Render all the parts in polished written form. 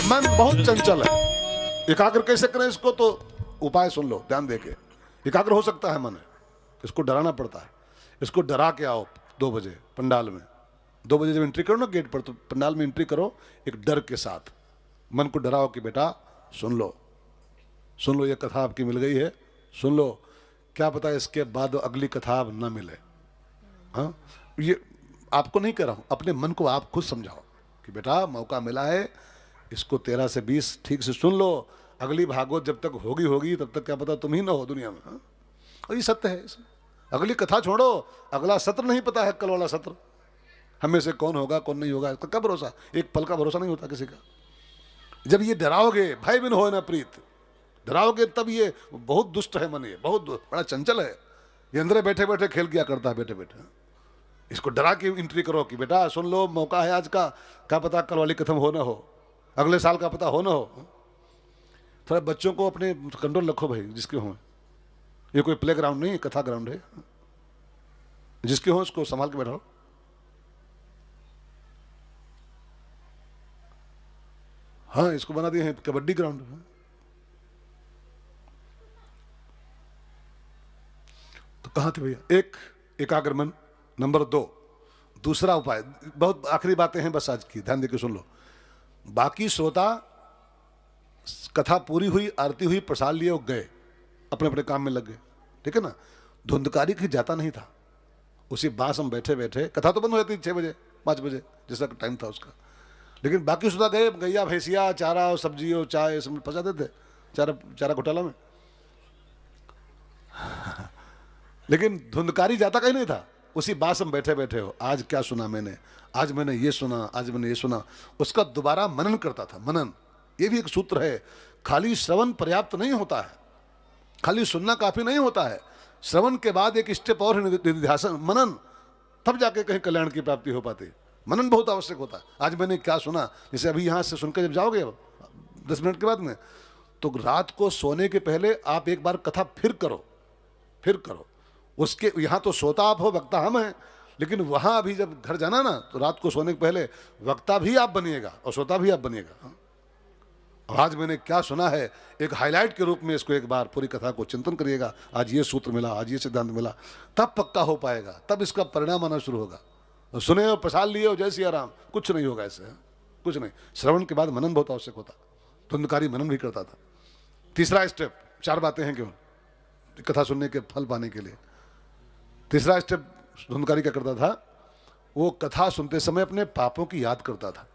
मन बहुत चंचल है, एकाग्र कैसे करें इसको? तो उपाय सुन लो ध्यान देके। एकाग्र हो सकता है मन, इसको डराना पड़ता है। इसको डरा के आओ 2 बजे पंडाल में। 2 बजे जब एंट्री करो ना गेट पर, तो पंडाल में एंट्री करो एक डर के साथ। मन को डराओ कि बेटा सुन लो ये कथा आपकी मिल गई है, सुन लो, क्या पता इसके बाद अगली कथा अब ना मिले। हाँ, ये आपको नहीं कह रहा हूं, अपने मन को आप खुद समझाओ कि बेटा मौका मिला है, इसको 13 से 20 ठीक से सुन लो। अगली भागवत जब तक होगी तब तक क्या पता तुम ही ना हो दुनिया में। हाँ? और ये सत्य है। अगली कथा छोड़ो, अगला सत्र नहीं पता है, कल वाला सत्र हमें से कौन होगा कौन नहीं होगा, इसका क्या भरोसा? एक पल का भरोसा नहीं होता किसी का। जब ये डराओगे, भय बिन हो न प्रीत, डराओगे तब ये बहुत दुष्ट है मन, ये बहुत बड़ा चंचल है। ये अंदर बैठे बैठे खेल किया करता है बैठे बैठे। इसको डरा के एंट्री करो कि बेटा सुन लो, मौका है आज का, क्या पता कल वाली खत्म हो ना हो, अगले साल का पता हो ना हो। थोड़ा बच्चों को अपने कंट्रोल रखो भाई, जिसके हों। ये कोई प्ले ग्राउंड नहीं, कथा ग्राउंड है। जिसके हो उसको संभाल के बैठाओ। हाँ, इसको बना दिए हैं कबड्डी ग्राउंड। तो कहाँ थे भैया? एक, एकाग्र मन। नंबर 2, दूसरा उपाय, बहुत आखिरी बातें हैं बस आज की, ध्यान देकर सुन लो। बाकी श्रोता कथा पूरी हुई, आरती हुई, प्रसाद लिए और गए, अपने अपने काम में लग गए, ठीक है ना। धुंधकारी कहीं जाता नहीं था। उसी बास हम बैठे बैठे, कथा तो बंद हो जाती 6 बजे 5 बजे जैसा टाइम था उसका, लेकिन बाकी श्रोता गए, गैया भैंसिया चारा और सब्जी और चाय सब पहुँचाते थे चारा घोटाला में। लेकिन धुंधकारी जाता कहीं नहीं था। उसी बास हम बैठे बैठे हो, आज क्या सुना मैंने, आज मैंने ये सुना, आज मैंने ये सुना, उसका दोबारा मनन करता था। मनन, ये भी एक सूत्र है। खाली श्रवण पर्याप्त नहीं होता है, खाली सुनना काफी नहीं होता है। श्रवण के बाद एक स्टेप और निधिध्यासन, मनन, तब जाके कहीं कल्याण की प्राप्ति हो पाती। मनन बहुत आवश्यक होता है। आज मैंने क्या सुना, जैसे अभी यहाँ से सुनकर जब जाओगे 10 मिनट के बाद में, तो रात को सोने के पहले आप एक बार कथा फिर करो। उसके यहाँ तो श्रोता आप हो, वक्ता हम हैं, लेकिन वहाँ अभी जब घर जाना ना, तो रात को सोने के पहले वक्ता भी आप बनिएगा और श्रोता भी आप बनिएगा। और आज मैंने क्या सुना है, एक हाईलाइट के रूप में इसको एक बार पूरी कथा को चिंतन करिएगा। आज ये सूत्र मिला, आज ये सिद्धांत मिला, तब पक्का हो पाएगा, तब इसका परिणाम आना शुरू होगा। और सुने और प्रसाद लिए और जय सिया राम, कुछ नहीं होगा ऐसे, कुछ नहीं। श्रवण के बाद मनन बहुत आवश्यक होता। धुंधकारी मनन भी करता था। तीसरा स्टेप, 4 बातें हैं क्यों कथा सुनने के फल पाने के लिए। तीसरा स्टेप धुंधकारी क्या करता था, वो कथा सुनते समय अपने पापों की याद करता था।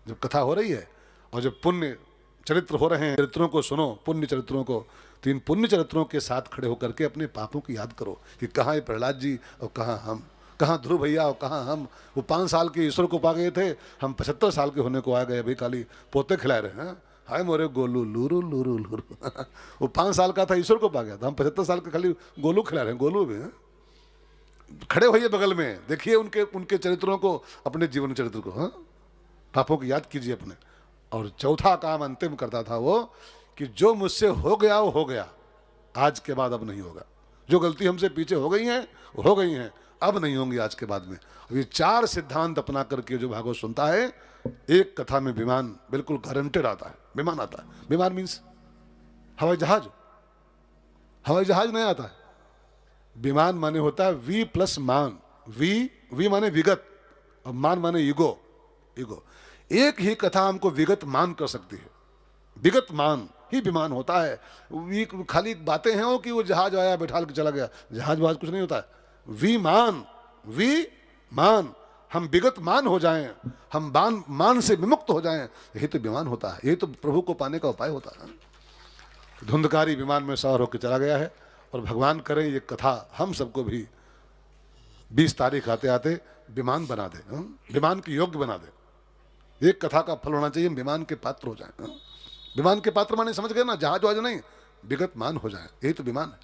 जब कथा हो रही है और जब पुण्य चरित्र हो रहे हैं, चरित्रों को सुनो, पुण्य चरित्रों को, तो इन पुण्य चरित्रों के साथ खड़े होकर के अपने पापों की याद करो कि कहाँ ये प्रहलाद जी और कहाँ हम, कहाँ ध्रुव भैया और कहाँ हम। वो 5 साल के ईश्वर को पा गए थे, हम 75 साल के होने को आ गए, अभी खाली पोते खिला रहे हैं। हाय मोरे गोलू लूरू लूरू लूरू। वो 5 साल का था, ईश्वर को पा गया था, हम 75 साल के खाली गोलू खिला रहे हैं। गोलू भी खड़े होइए बगल में, देखिए उनके चरित्रों को, अपने जीवन चरित्र को। हाँ, पापों की याद कीजिए अपने। और चौथा काम अंतिम करता था वो, कि जो मुझसे हो गया वो हो गया, आज के बाद अब नहीं होगा। जो गलती हमसे पीछे हो गई हैं, अब नहीं होंगी आज के बाद में। ये 4 सिद्धांत अपना करके जो भागवत सुनता है, एक कथा में विमान बिल्कुल गारंटेड आता है। विमान आता है, विमान मीन्स हवाई जहाज। हवाई जहाज नहीं आता है। विमान माने होता है वी प्लस मान। वी माने विगत और मान माने ईगो। एक ही कथा हमको विगत मान कर सकती है। विगत मान ही विमान होता है। खाली बातें हैं वो कि वो जहाज आया बैठा के चला गया, जहाज कुछ नहीं होता है। वी मान, हम विगत मान हो जाएं, हम मान से विमुक्त हो जाएं, यही तो विमान होता है, यही तो प्रभु को पाने का उपाय होता है। धुंधकारी विमान में सवार होकर चला गया है। और भगवान करें ये कथा हम सबको भी 20 तारीख आते आते विमान बना दे, विमान के योग्य बना दे। एक कथा का फल होना चाहिए, विमान के पात्र हो जाए। विमान के पात्र माने समझ गए ना, जहाज वाज नहीं, विगत मान हो जाए, यही तो विमान है।